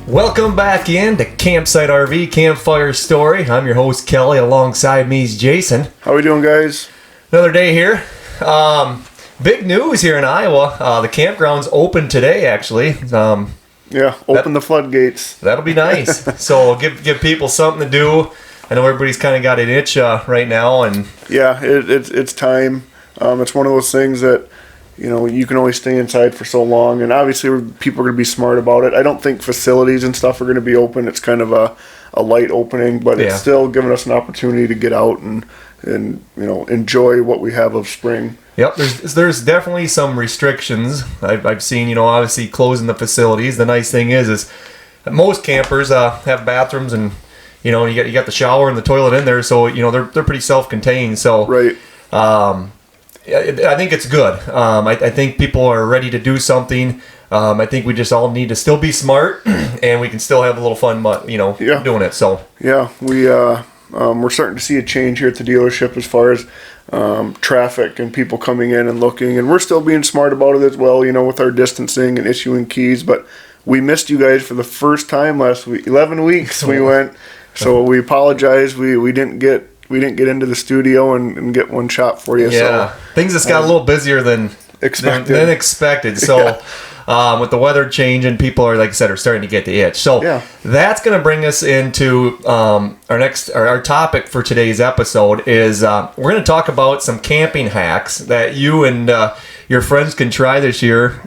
Welcome back in to Campsite RV Campfire Story. I'm your host Kelly. Alongside me is Jason. How we doing, guys? Another day here. Big news here in Iowa. The campground's open today, actually. Open the floodgates. That'll be nice. So give people something to do. I know everybody's kind of got an itch right now, and it's time. It's one of those things that you can only stay inside for so long, and obviously people are going to be smart about it. I don't think facilities and stuff are going to be open. It's kind of a light opening, but it's still giving us an opportunity to get out and enjoy what we have of spring. Yep, there's definitely some restrictions. I've seen, obviously closing the facilities. The nice thing is that most campers have bathrooms, and you got the shower and the toilet in there, so they're pretty self-contained. So right. I think it's good. I think people are ready to do something. I think we just all need to still be smart, and we can still have a little fun, doing it. So yeah, we're starting to see a change here at the dealership as far as traffic and people coming in and looking, and we're still being smart about it as well. With our distancing and issuing keys. But we missed you guys for the first time last week. 11 weeks we went, so we apologize. We didn't get into the studio and get one shot for you. Yeah, so things just got a little busier than expected. So with the weather changing, people are, like I said, are starting to get the itch. So that's going to bring us into our topic for today's episode is we're going to talk about some camping hacks that you and your friends can try this year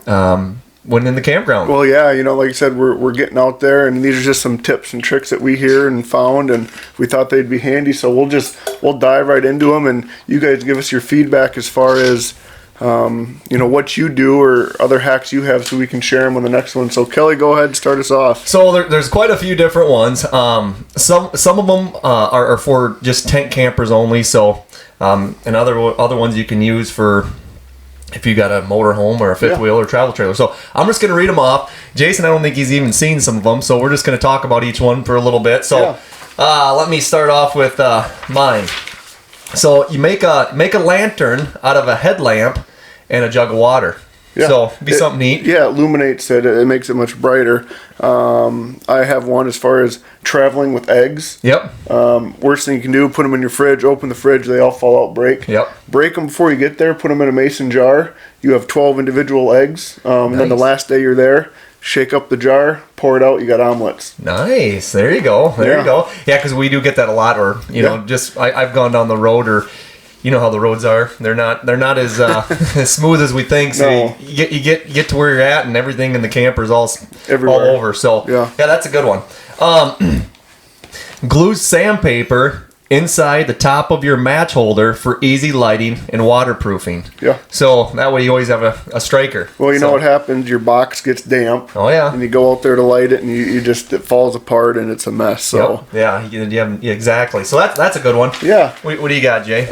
when in the campground. Well, like I said, we're getting out there, and these are just some tips and tricks that we hear and found, and we thought they'd be handy. So we'll dive right into them, and you guys give us your feedback as far as what you do or other hacks you have, so we can share them on the next one. So Kelly, go ahead and start us off. So there's quite a few different ones. Some of them are for just tent campers only. So and other ones you can use for if you got a motorhome or a fifth wheel or travel trailer. So I'm just going to read them off. Jason, I don't think he's even seen some of them, so we're just going to talk about each one for a little bit. So let me start off with mine. So you make a lantern out of a headlamp and a jug of water. Yeah. So it'd be something neat. Yeah, it illuminates it. It makes it much brighter. I have one as far as traveling with eggs. Yep. Worst thing you can do, put them in your fridge, open the fridge, they all fall out, break. Yep. Break them before you get there, put them in a mason jar. You have 12 individual eggs. Nice. And then the last day you're there, shake up the jar, pour it out, you got omelets. Nice. There you go. There you go. Yeah, because we do get that a lot, or, just I've gone down the road, or you know how the roads are. They're not as as smooth as we think. So no. you get to where you're at, and everything in the camper is all everywhere. Over. So yeah, that's a good one. Glue sandpaper inside the top of your match holder for easy lighting and waterproofing. Yeah. So that way you always have a striker. Well, you know what happens? Your box gets damp. Oh yeah. And you go out there to light it, and it falls apart, and it's a mess. So yep. Yeah, exactly. So that's a good one. Yeah. What do you got, Jay?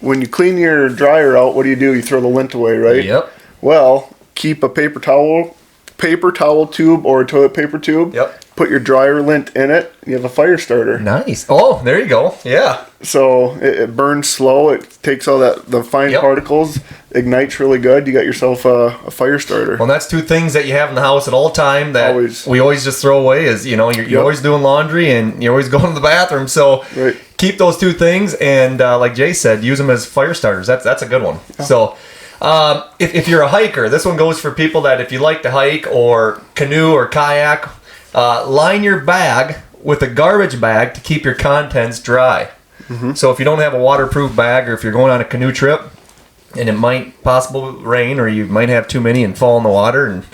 When you clean your dryer out, what do? You throw the lint away, right? Yep. Well, keep a paper towel tube or a toilet paper tube. Yep. Put your dryer lint in it. You have a fire starter. Nice. Oh, there you go. Yeah. So it burns slow. It takes all the fine particles, ignites really good. You got yourself a fire starter. Well, that's two things that you have in the house at all time that we always just throw away. Is you're always doing laundry and you're always going to the bathroom. So keep those two things, and like Jay said, use them as fire starters. That's a good one. Yeah. So. If you're a hiker, this one goes for people that if you like to hike or canoe or kayak, line your bag with a garbage bag to keep your contents dry. Mm-hmm. So if you don't have a waterproof bag, or if you're going on a canoe trip and it might possibly rain, or you might have too many and fall in the water, and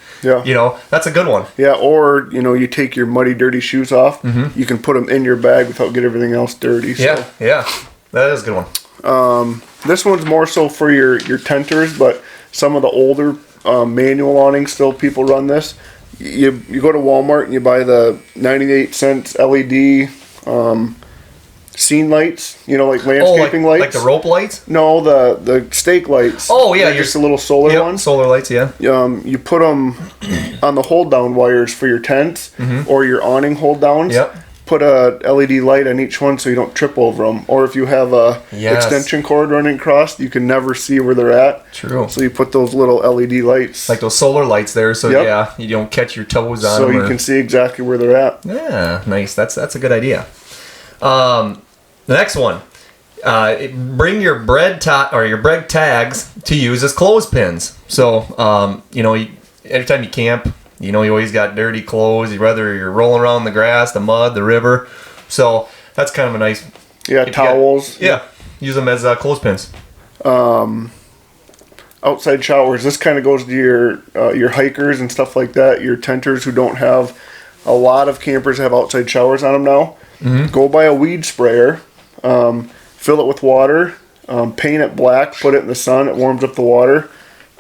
that's a good one. Yeah, or you take your muddy, dirty shoes off. Mm-hmm. You can put them in your bag without getting everything else dirty. So. Yeah, that is a good one. This one's more so for your tenters, but some of the older manual awnings still people run this. You go to Walmart and you buy the 98-cent LED scene lights, like landscaping lights. Like the rope lights? No, the stake lights. Oh yeah, just the little solar ones. Solar lights, yeah. You put them on the hold down wires for your tents or your awning hold downs. Yep. put a LED light on each one so you don't trip over them. Or if you have a extension cord running across, you can never see where they're at. True. So you put those little LED lights. Like those solar lights there, so you don't catch your toes on them. So you can see exactly where they're at. Yeah, nice. That's a good idea. The next one. Bring your bread tags to use as clothespins. So, every time you camp, you always got dirty clothes, whether you're rolling around in the grass, the mud, the river. So that's kind of a nice... Yeah, towels. Use them as clothespins. Outside showers. This kind of goes to your hikers and stuff like that, your tenters who don't have... A lot of campers have outside showers on them now. Mm-hmm. Go buy a weed sprayer, fill it with water, paint it black, put it in the sun, it warms up the water,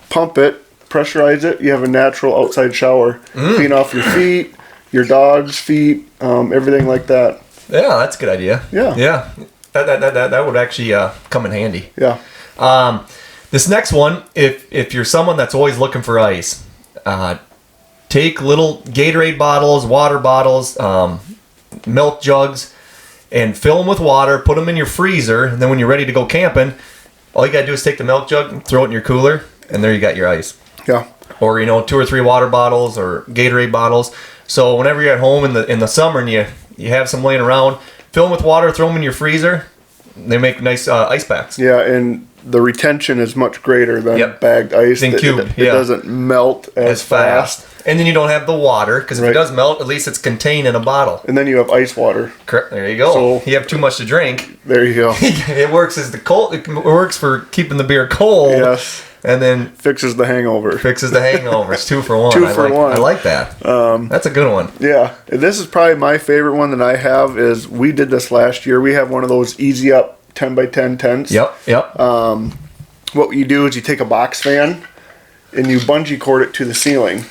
pump it, pressurize it, you have a natural outside shower. Clean off your feet, your dog's feet, everything like that. Yeah, that's a good idea. Yeah. That would actually come in handy. Yeah. This next one, if you're someone that's always looking for ice, take little Gatorade bottles, water bottles, milk jugs, and fill them with water, put them in your freezer, and then when you're ready to go camping, all you gotta do is take the milk jug, throw it in your cooler, and there you got your ice. Yeah. Or 2 or 3 water bottles or Gatorade bottles. So whenever you're at home in the summer and you have some laying around, fill them with water, throw them in your freezer. They make nice ice packs. Yeah, and the retention is much greater than bagged ice. It doesn't melt as fast. And then you don't have the water, because if it does melt, at least it's contained in a bottle. And then you have ice water. Correct. There you go. So you have too much to drink. There you go. It works as the cold. It works for keeping the beer cold. Yes. And then fixes the hangover. It's 2 for 1. 2 for 1. I like that. That's a good one. Yeah. This is probably my favorite one that I have. Is we did this last year. We have one of those easy up 10x10 tents. Yep. What you do is you take a box fan and you bungee cord it to the ceiling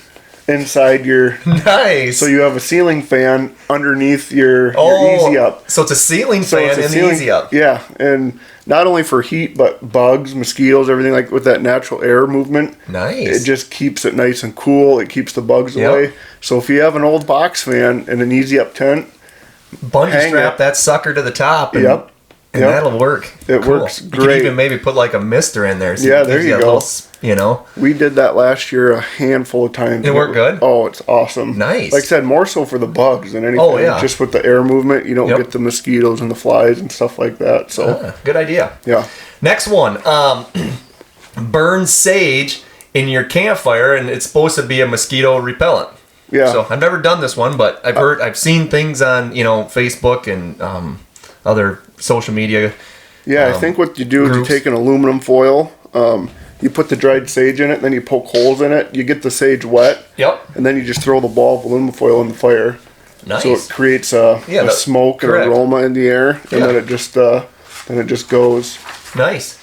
inside your... Nice. So you have a ceiling fan underneath your easy up. So it's a ceiling fan in the easy up. Yeah, and not only for heat, but bugs, mosquitoes, everything like with that natural air movement. Nice. It just keeps it nice and cool. It keeps the bugs away. So if you have an old box fan and an easy up tent, bungee strap that sucker to the top. And, and that'll work. It works great. You can even maybe put like a mister in there. So there you go. We did that last year a handful of times. It worked good? Oh, it's awesome. Nice. Like I said, more so for the bugs than anything. Oh, yeah. Just with the air movement, you don't get the mosquitoes and the flies and stuff like that. So good idea. Yeah. Next one. Burn sage in your campfire, and it's supposed to be a mosquito repellent. Yeah. So I've never done this one, but I've seen things on Facebook and other social media. Yeah, I think what you do is you take an aluminum foil, you put the dried sage in it, then you poke holes in it, you get the sage wet, and then you just throw the ball of aluminum foil in the fire. Nice. So it creates a smoke and aroma in the air, and then it just goes. Nice.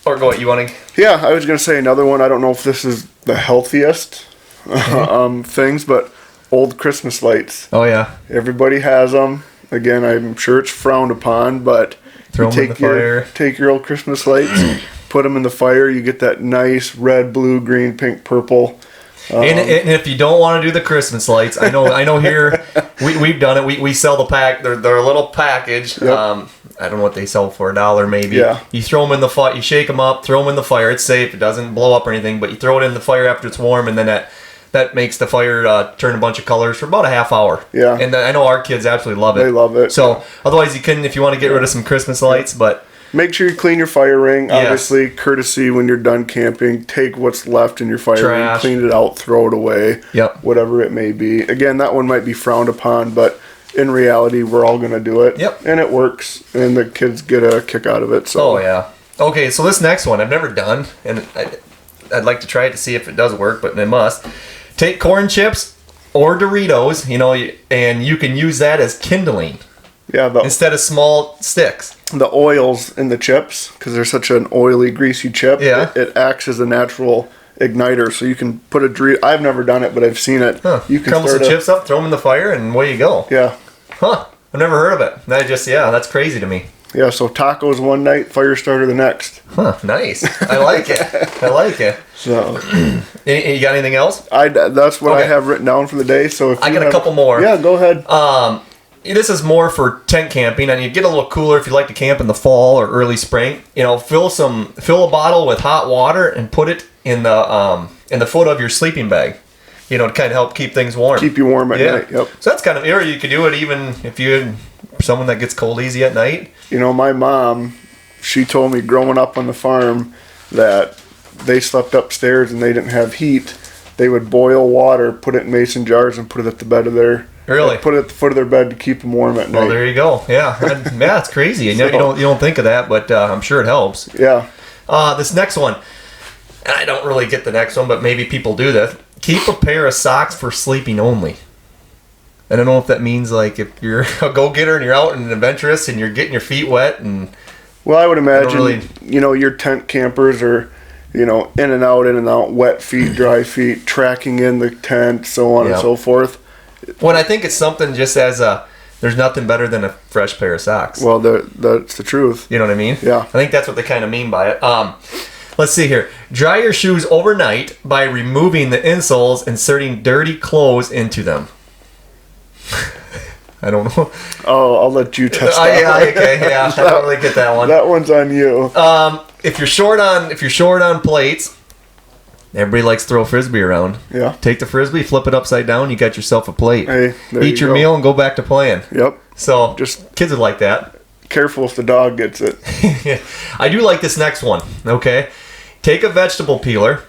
Or go ahead, you want to? Yeah, I was going to say another one. I don't know if this is the healthiest things, but old Christmas lights. Oh, yeah. Everybody has them. Again, I'm sure it's frowned upon, but throw them in the fire. Take your old Christmas lights, put them in the fire. You get that nice red, blue, green, pink, purple. And if you don't want to do the Christmas lights, I know here we've done it. We sell the pack. They're a little package. Yep. I don't know what they sell for, $1 maybe. Yeah. You throw them in the fire. You shake them up, throw them in the fire. It's safe. It doesn't blow up or anything. But you throw it in the fire after it's warm, and then that makes the fire turn a bunch of colors for about a half hour. Yeah. And I know our kids absolutely love it. They love it. So otherwise you can, if you want to get rid of some Christmas lights, but... Make sure you clean your fire ring. Obviously, courtesy when you're done camping, take what's left in your fire ring, clean it out, throw it away, whatever it may be. Again, that one might be frowned upon, but in reality, we're all going to do it. Yep. And it works, and the kids get a kick out of it. So. Oh, yeah. Okay, so this next one I've never done, and I'd like to try it to see if it does work, but it must. Take corn chips or Doritos, and you can use that as kindling. Yeah, instead of small sticks. The oils in the chips, because they're such an oily, greasy chip, it acts as a natural igniter. So you can put a Dorito. I've never done it, but I've seen it. Huh. You can crumble some chips up, throw them in the fire, and away you go. Yeah. Huh. I've never heard of it. That's crazy to me. Yeah, so tacos one night, fire starter the next. Huh, nice. I like it. I like it. So, you got anything else? That's what I have written down for the day. So if I got a couple more. Yeah, go ahead. This is more for tent camping, and you get a little cooler if you like to camp in the fall or early spring. You know, fill a bottle with hot water and put it in the foot of your sleeping bag. You know, to kind of help keep things warm. Keep you warm at night. Yep. So that's kind of, or you could do it even if you're someone that gets cold easy at night. You know, my mom, she told me growing up on the farm that they slept upstairs and they didn't have heat. They would boil water, put it in mason jars, and put it at the bed of their. Really? Put it at the foot of their bed to keep them warm at night. Well, there you go. Yeah, yeah, it's crazy. You don't think of that, but I'm sure it helps. Yeah. This next one, and I don't really get the next one, but maybe people do this. Keep a pair of socks for sleeping only. I don't know if that means like if you're a go-getter and you're out and adventurous and you're getting your feet wet and. Well, I would imagine your tent campers are, in and out, wet feet, dry feet, tracking in the tent, so on and so forth. Well, I think it's something just as there's nothing better than a fresh pair of socks. Well, that's the truth. You know what I mean? Yeah. I think that's what they kind of mean by it. Let's see here. Dry your shoes overnight by removing the insoles, inserting dirty clothes into them. I don't know. Oh, I'll let you test that. Yeah, okay, yeah. I don't really get that one. That one's on you. If you're short on plates, everybody likes to throw a frisbee around. Yeah. Take the frisbee, flip it upside down, you got yourself a plate. Hey, eat your meal and go back to playing. Yep. So just kids would like that. Careful if the dog gets it. I do like this next one. Okay. Take a vegetable peeler,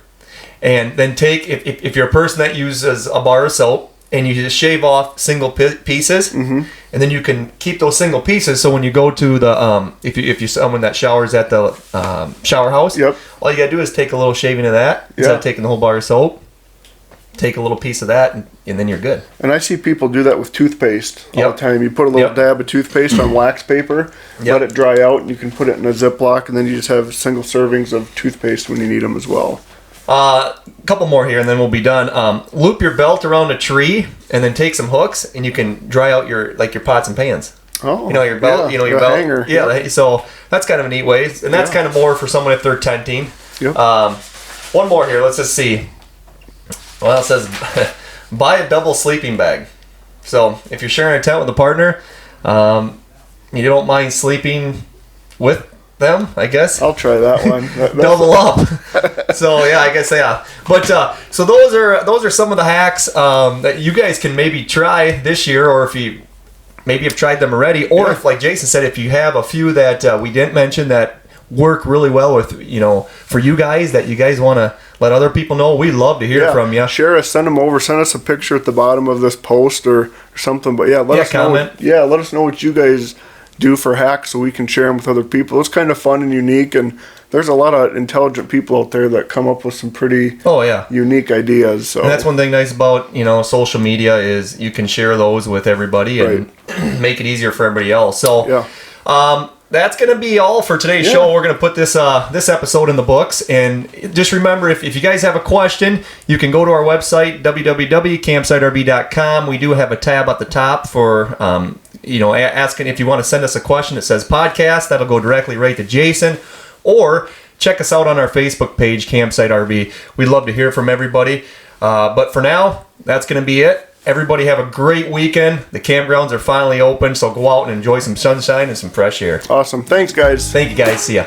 and then if you're a person that uses a bar of soap, and you just shave off single pieces, and then you can keep those single pieces. So when you go to the if you're someone that showers at the shower house, all you gotta do is take a little shaving of that instead of taking the whole bar of soap. Take a little piece of that, and then you're good. And I see people do that with toothpaste all the time. You put a little dab of toothpaste on wax paper, let it dry out, and you can put it in a Ziploc, and then you just have single servings of toothpaste when you need them as well. A couple more here, and then we'll be done. Loop your belt around a tree, and then take some hooks, and you can dry out your pots and pans. Oh, your belt, your belt hanger. Yeah, so that's kind of a neat way, and that's kind of more for someone if they're tenting. Yep. One more here. Let's just see. Well, it says buy a double sleeping bag. So if you're sharing a tent with a partner, you don't mind sleeping with them, I guess. I'll try that one. Double up. So yeah, I guess yeah. But so those are some of the hacks that you guys can maybe try this year, or if you maybe have tried them already, or if, like Jason said, if you have a few that we didn't mention that work really well with, for you guys that you guys want to let other people know, we'd love to hear from you. Share us, send them over, send us a picture at the bottom of this post or something. But let us comment. Let us know what you guys do for hacks so we can share them with other people. It's kind of fun and unique, and there's a lot of intelligent people out there that come up with some pretty unique ideas. So. And that's one thing nice about social media is you can share those with everybody and make it easier for everybody else. So that's going to be all for today's show. We're going to put this episode in the books. And just remember, if you guys have a question, you can go to our website, www.campsiterb.com. We do have a tab at the top for, asking if you want to send us a question. It says podcast. That'll go directly right to Jason. Or check us out on our Facebook page, Campsite RV. We'd love to hear from everybody. But for now, that's going to be it. Everybody have a great weekend. The campgrounds are finally open, so go out and enjoy some sunshine and some fresh air. Awesome. Thanks, guys. Thank you, guys. See ya.